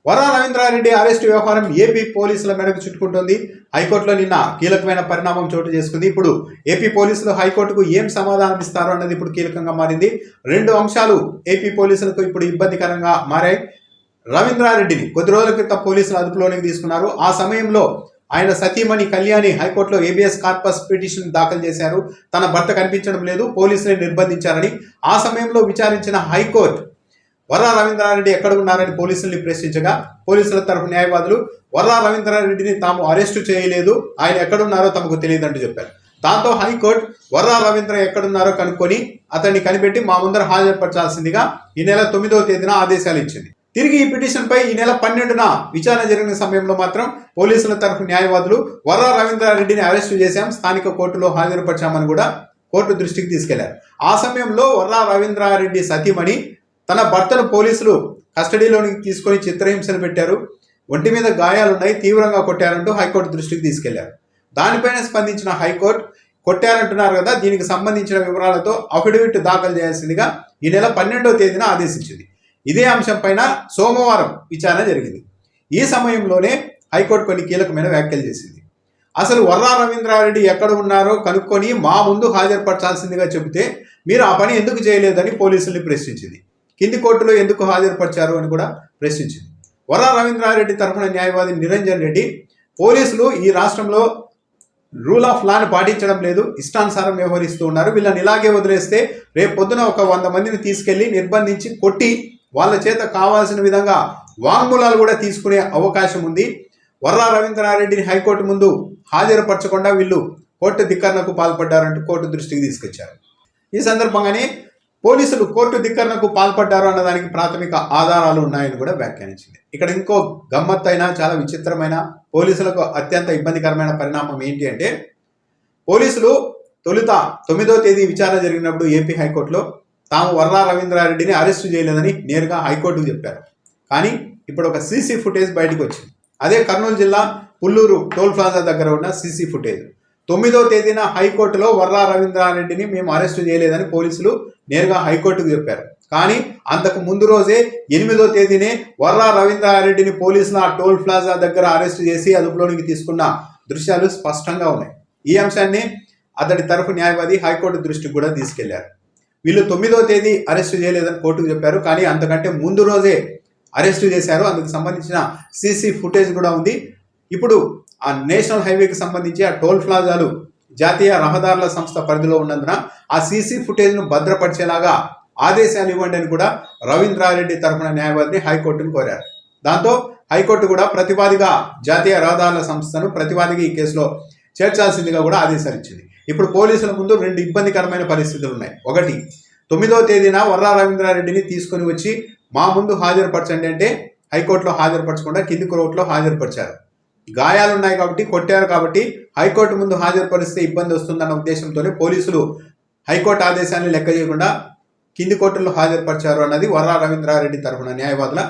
Varra Ravindra Reddy arrest వ్యవహారం AP పోలీసుల మెడకు చుట్టుకుంటోంది. హైకోర్టులో నిన్న కీలకమైన పరిణామం చోటు చేసుకుంది. ఇప్పుడు ఏపీ పోలీసులు హైకోర్టుకు ఏం సమాధానం ఇస్తారో అన్నది ఇప్పుడు కీలకంగా మారింది. రెండు అంశాలు ఏపీ పోలీసులకు ఇప్పుడు ఇబ్బందికరంగా మారాయి. రవీంద్రారెడ్డిని కొద్ది రోజుల క్రితం పోలీసులు అదుపులోనికి తీసుకున్నారు. ఆ సమయంలో ఆయన సతీమణి కళ్యాణి హైకోర్టులో ఏబిఎస్ కార్పస్ పిటిషన్ దాఖలు చేశారు. తన భర్త కనిపించడం లేదు, పోలీసులే నిర్బంధించారని. ఆ సమయంలో విచారించిన హైకోర్టు వర్రా రవీంద్రారెడ్డి ఎక్కడ ఉన్నారని పోలీసుల్ని ప్రశ్నించగా పోలీసుల తరఫు న్యాయవాదులు వర్రా రవీంద్రారెడ్డిని తాము అరెస్టు చేయలేదు, ఆయన ఎక్కడున్నారో తమకు తెలియదంటూ చెప్పారు. దాంతో హైకోర్టు వర్రా రవీంద్ర ఎక్కడున్నారో కనుక్కొని అతన్ని కనిపెట్టి మా ముందర హాజరుపరచాల్సిందిగా ఈ నెల 9వ తేదీన ఆదేశాలు ఇచ్చింది. తిరిగి ఈ పిటిషన్పై ఈ నెల 12న విచారణ జరిగిన సమయంలో మాత్రం పోలీసుల తరఫు న్యాయవాదులు వర్రా రవీంద్రారెడ్డిని అరెస్టు చేశాం, స్థానిక కోర్టులో హాజరుపరిచామని కూడా కోర్టు దృష్టికి తీసుకెళ్లారు. ఆ సమయంలో వర్రా రవీంద్రారెడ్డి సతీమణి తన భర్తను పోలీసులు కస్టడీలోనికి తీసుకొని చిత్రహింసలు పెట్టారు, ఒంటి మీద గాయాలున్నాయి, తీవ్రంగా కొట్టారంటూ హైకోర్టు దృష్టికి తీసుకెళ్లారు. దానిపైన స్పందించిన హైకోర్టు కొట్టారంటున్నారు కదా, దీనికి సంబంధించిన వివరాలతో అఫిడవిట్ దాఖలు చేయాల్సిందిగా ఈ నెల 12వ తేదీన ఆదేశించింది. ఇదే అంశం పైన సోమవారం విచారణ జరిగింది. ఈ సమయంలోనే హైకోర్టు కొన్ని కీలకమైన వ్యాఖ్యలు చేసింది. అసలు వర్రా రవీంద్రారెడ్డి ఎక్కడ ఉన్నారో కనుక్కొని మా ముందు హాజరుపరచాల్సిందిగా చెబితే మీరు ఆ పని ఎందుకు చేయలేదని పోలీసుల్ని ప్రశ్నించింది. కింది కోర్టులో ఎందుకు హాజరుపరిచారు అని కూడా ప్రశ్నించింది. వర్రా రవీంద్రారెడ్డి తరఫున న్యాయవాది నిరంజన్ రెడ్డి పోలీసులు ఈ రాష్ట్రంలో రూల్ ఆఫ్ లాను పాటించడం లేదు, ఇష్టానుసారం వ్యవహరిస్తూ ఉన్నారు, వీళ్ళని ఇలాగే వదిలేస్తే రేపు పొద్దున ఒక 100 మందిని తీసుకెళ్లి నిర్బంధించి కొట్టి వాళ్ళ చేత కావాల్సిన విధంగా వాంగ్మూలాలు కూడా తీసుకునే అవకాశం ఉంది. వర్రా రవీంద్రారెడ్డిని హైకోర్టు ముందు హాజరుపరచకుండా వీళ్ళు కోర్టు ధిక్కరణకు పాల్పడ్డారంటూ కోర్టు దృష్టికి తీసుకొచ్చారు. ఈ సందర్భంగానే పోలీసులు కోర్టు ధిక్కరణకు పాల్పడ్డారు అన్నదానికి ప్రాథమిక ఆధారాలు ఉన్నాయని కూడా వ్యాఖ్యానించింది. ఇక్కడ ఇంకో గమ్మత్తైన చాలా విచిత్రమైన పోలీసులకు అత్యంత ఇబ్బందికరమైన పరిణామం ఏంటి అంటే, పోలీసులు తొలుత 9వ తేదీ విచారణ జరిగినప్పుడు ఏపీ హైకోర్టులో తాము వర్రా రవీంద్రారెడ్డిని అరెస్టు చేయలేదని నేరుగా హైకోర్టుకు చెప్పారు. కానీ ఇప్పుడు ఒక సీసీ ఫుటేజ్ బయటకు వచ్చింది. అదే కర్నూలు జిల్లా పుల్లూరు టోల్ ప్లాజా దగ్గర ఉన్న సీసీ ఫుటేజ్. 9వ తేదీన హైకోర్టులో వర్రా రవీంద్రారెడ్డిని మేము అరెస్టు చేయలేదని పోలీసులు నేరుగా హైకోర్టుకు చెప్పారు. కానీ అంతకు ముందు రోజే 8వ తేదీనే వర్రా రవీంద్రారెడ్డిని పోలీసులు ఆ టోల్ ప్లాజా దగ్గర అరెస్టు చేసి అదుపులోనికి తీసుకున్న దృశ్యాలు స్పష్టంగా ఉన్నాయి. ఈ అంశాన్ని అతడి తరఫు న్యాయవాది హైకోర్టు దృష్టికి కూడా తీసుకెళ్లారు. వీళ్ళు 9వ తేదీ అరెస్టు చేయలేదని కోర్టుకు చెప్పారు, కానీ అంతకంటే ముందు రోజే అరెస్టు చేశారు. అందుకు సంబంధించిన సీసీ ఫుటేజ్ కూడా ఉంది. ఇప్పుడు ఆ నేషనల్ హైవేకి సంబంధించి ఆ టోల్ ప్లాజాలు జాతీయ రహదారుల సంస్థ పరిధిలో ఉన్నందున ఆ సీసీ ఫుటేజ్ను భద్రపరిచేలాగా ఆదేశాలు ఇవ్వండి అని కూడా రవీంద్రారెడ్డి తరఫున న్యాయవాదిని హైకోర్టును కోరారు. దాంతో హైకోర్టు కూడా ప్రతివాదిగా జాతీయ రహదారుల సంస్థను ప్రతివాదిగా ఈ కేసులో చేర్చాల్సిందిగా కూడా ఆదేశాలు ఇచ్చింది. ఇప్పుడు పోలీసుల ముందు 2 ఇబ్బందికరమైన పరిస్థితులు ఉన్నాయి. ఒకటి, 9వ తేదీన వర్రా రవీంద్రారెడ్డిని తీసుకొని వచ్చి మా ముందు హాజరుపరచండి అంటే హైకోర్టులో హాజరుపరచకుండా కింది కోర్టులో హాజరుపరిచారు. గాయాలున్నాయి కాబట్టి, కొట్టారు కాబట్టి హైకోర్టు ముందు హాజరుపరిస్తే ఇబ్బంది వస్తుందన్న ఉద్దేశంతోనే పోలీసులు హైకోర్టు ఆదేశాన్ని లెక్క చేయకుండా కింది కోర్టులో హాజరుపరిచారు అన్నది వర్రా రవీంద్రారెడ్డి తరఫున న్యాయవాదుల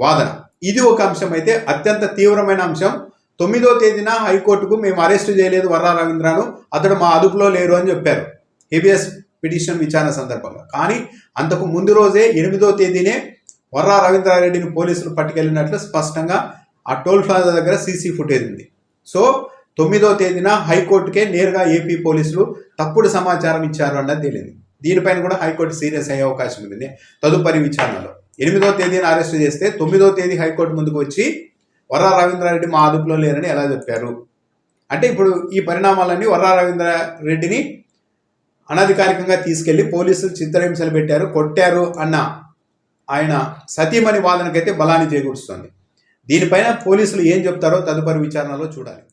వాదన. ఇది ఒక అంశం అయితే, అత్యంత తీవ్రమైన అంశం. 9వ తేదీన హైకోర్టుకు మేము అరెస్టు చేయలేదు వర్రా రవీంద్రను, అతడు మా అదుపులో లేరు అని చెప్పారు ఏబిఎస్ పిటిషన్ విచారణ సందర్భంగా. కానీ అంతకు ముందు రోజే 8వ తేదీనే వర్రా రవీంద్రారెడ్డిని పోలీసులు పట్టుకెళ్ళినట్లు స్పష్టంగా ఆ టోల్ ప్లాజా దగ్గర సీసీ ఫుటేజ్ ఉంది. సో 9వ తేదీన హైకోర్టుకే నేరుగా ఏపీ పోలీసులు తప్పుడు సమాచారం ఇచ్చారు అన్నది తేలింది. దీనిపైన కూడా హైకోర్టు సీరియస్ అయ్యే అవకాశం ఉంది తదుపరి విచారణలో. 8వ తేదీన అరెస్టు చేస్తే 9వ తేదీ హైకోర్టు ముందుకు వచ్చి వర్రా రవీంద్రారెడ్డి మా అదుపులో లేరని ఎలా చెప్పారు అంటే, ఇప్పుడు ఈ పరిణామాలన్నీ వర్రా రవీంద్రారెడ్డిని అనధికారికంగా తీసుకెళ్లి పోలీసులు చిత్రహింసలు పెట్టారు, కొట్టారు అన్న ఆయన సతీమణి వాదనకైతే బలాన్ని చేకూరుస్తుంది. దీనిపైన పోలీసులు ఏం చెప్తారో తదుపరి విచారణలో చూడాలి.